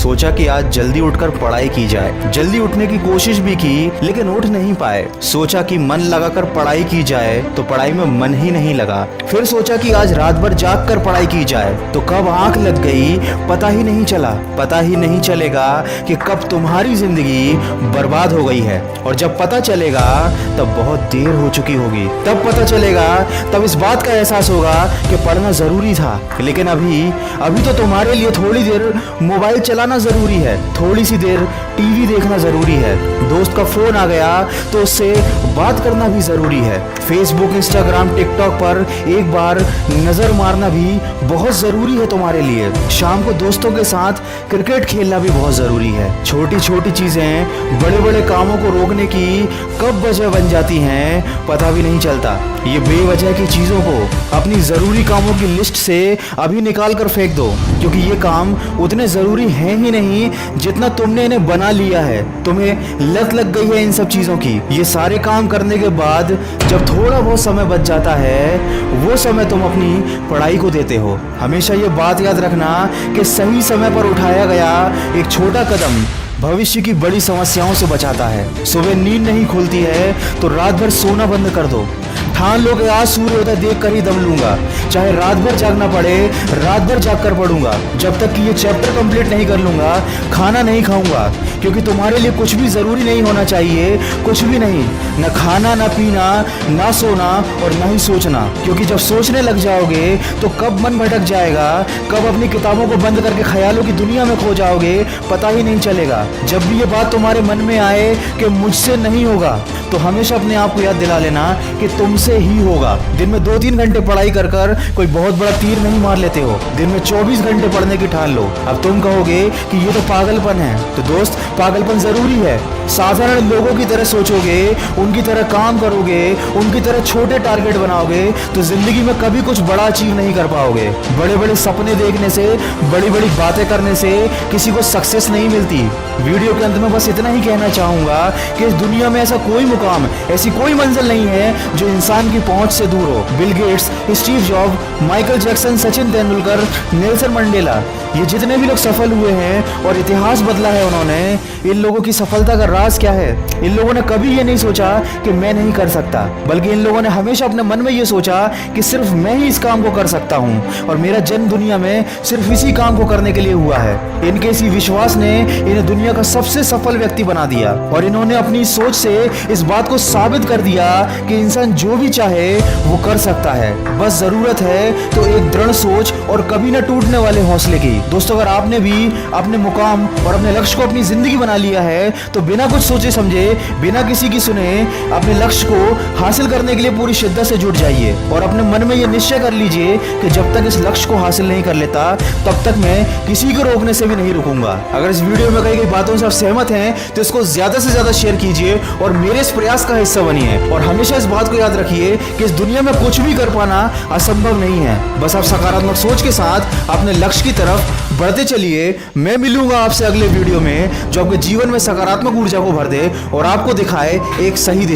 सोचा कि आज जल्दी उठकर पढ़ाई की जाए। जल्दी उठने की कोशिश भी की लेकिन उठ नहीं पाए। सोचा कि मन लगाकर पढ़ाई की जाए तो पढ़ाई में मन ही नहीं लगा। फिर सोचा कि आज रात भर जाग कर पढ़ाई की जाए तो कब आंख लग गई पता ही नहीं चला। पता ही नहीं चलेगा कि कब तुम्हारी जिंदगी बर्बाद हो गई है, और जब पता चलेगा तब बहुत देर हो चुकी होगी। तब पता चलेगा, तब इस बात का एहसास होगा कि पढ़ना जरूरी था। लेकिन अभी तो तुम्हारे लिए थोड़ी देर मोबाइल चलाना जरूरी है, थोड़ी सी देर टीवी देखना जरूरी है, दोस्त का फोन आ गया तो उससे बात करना भी जरूरी है, फेसबुक इंस्टाग्राम टिकटॉक पर एक बार नजर मारना भी बहुत जरूरी है तुम्हारे लिए। शाम को दोस्तों के साथ क्रिकेट खेलना भी बहुत जरूरी है। छोटी छोटी चीजें बड़े बड़े कामों को रोकने की कब वजह बन जाती हैं पता भी नहीं चलता। ये बेवजह की चीजों को अपनी जरूरी कामों की लिस्ट से अभी निकाल कर फेंक दो, क्योंकि ये काम उतने जरूरी हैं ही नहीं जितना तुमने इन्हें बना लिया है। तुम्हें लत लग गई है इन सब चीजों की। ये सारे काम करने के बाद जब थोड़ा बहुत समय बच जाता है वो समय तुम अपनी पढ़ाई को देते हो। हमेशा ये बात याद रखना कि सही समय पर उठाया गया एक छोटा कदम भविष्य की बड़ी समस्याओं से बचाता है। सुबह नींद नहीं खुलती है तो रात भर सोना बंद कर दो। ठान लो कि आज सूर्योदय देख कर ही दम लूंगा, चाहे रात भर जागना पड़े रात भर जाग कर पढ़ूंगा। जब तक कि ये चैप्टर कंप्लीट नहीं कर लूंगा खाना नहीं खाऊंगा, क्योंकि तुम्हारे लिए कुछ भी जरूरी नहीं होना चाहिए, कुछ भी नहीं, न खाना न पीना ना सोना और न ही सोचना। क्योंकि जब सोचने लग जाओगे तो कब मन भटक जाएगा, कब अपनी किताबों को बंद करके ख्यालों की दुनिया में खो जाओगे पता ही नहीं चलेगा। जब भी ये बात तुम्हारे मन में आए कि मुझसे नहीं होगा तो हमेशा अपने आप को याद दिला लेना कि तुमसे ही होगा। दिन में 2-3 घंटे पढ़ाई कर कर कोई बहुत बड़ा तीर नहीं मार लेते हो, दिन में 24 घंटे पढ़ने की ठान लो। अब तुम कहोगे कि ये तो पागलपन है, तो दोस्त पागलपन जरूरी है। साधारण लोगों की तरह सोचोगे, उनकी तरह काम करोगे, उनकी तरह छोटे टारगेट बनाओगे तो जिंदगी में कभी कुछ बड़ा अचीव नहीं कर पाओगे। बड़े बड़े सपने देखने से, बड़ी बड़ी बातें करने से किसी को सक्सेस नहीं मिलती। वीडियो के अंत में बस इतना ही कहना चाहूंगा कि इस दुनिया में ऐसा कोई मुकाम, ऐसी कोई मंजिल नहीं है जो इंसान की पहुंच से दूर हो। Bill Gates, Steve job, Michael Jackson, Sachin Tendulkar, Nelson Mandela, ये जितने भी लोग सफल हुए हैं और इतिहास बदला है उन्होंने, इन लोगों की सफलता का राज क्या है? इन लोगों ने कभी ये नहीं सोचा कि मैं नहीं कर सकता, बल्कि इन लोगों ने हमेशा अपने मन में ये सोचा कि सिर्फ मैं ही इस काम को कर सकता हूँ और मेरा जन्म दुनिया में सिर्फ इसी काम को करने के लिए हुआ है। इनके इसी विश्वास ने इन्हें दुनिया का सबसे सफल व्यक्ति बना दिया और इन्होंने अपनी सोच से इस बात को साबित कर दिया कि इंसान जो भी चाहे वो कर सकता है। बस जरूरत है तो एक दृढ़ सोच और कभी न टूटने वाले हौसले की। दोस्तों, अगर आपने भी अपने मुकाम और अपने लक्ष्य को अपनी जिंदगी बना लिया है तो बिना कुछ सोचे समझे, बिना किसी की सुने अपने लक्ष्य को हासिल करने के लिए पूरी शिद्दत से जुट जाइए और अपने मन में ये निश्चय कर लीजिए कि जब तक इस लक्ष्य को हासिल नहीं कर लेता तब तक मैं किसी को रोकने से भी नहीं रुकूंगा। अगर इस वीडियो में कही गई बातों से आप सहमत हैं तो इसको ज्यादा से ज्यादा शेयर कीजिए और मेरे इस प्रयास का हिस्सा बनिए। और हमेशा इस बात को याद रखिए कि इस दुनिया में कुछ भी कर पाना असंभव नहीं है। बस आप सकारात्मक सोच के साथ अपने लक्ष्य की तरफ बढ़ते चलिए। मैं मिलूंगा आपसे अगले वीडियो में जो आपके जीवन में सकारात्मक ऊर्जा को भर दे और आपको दिखाए एक सही दिशा।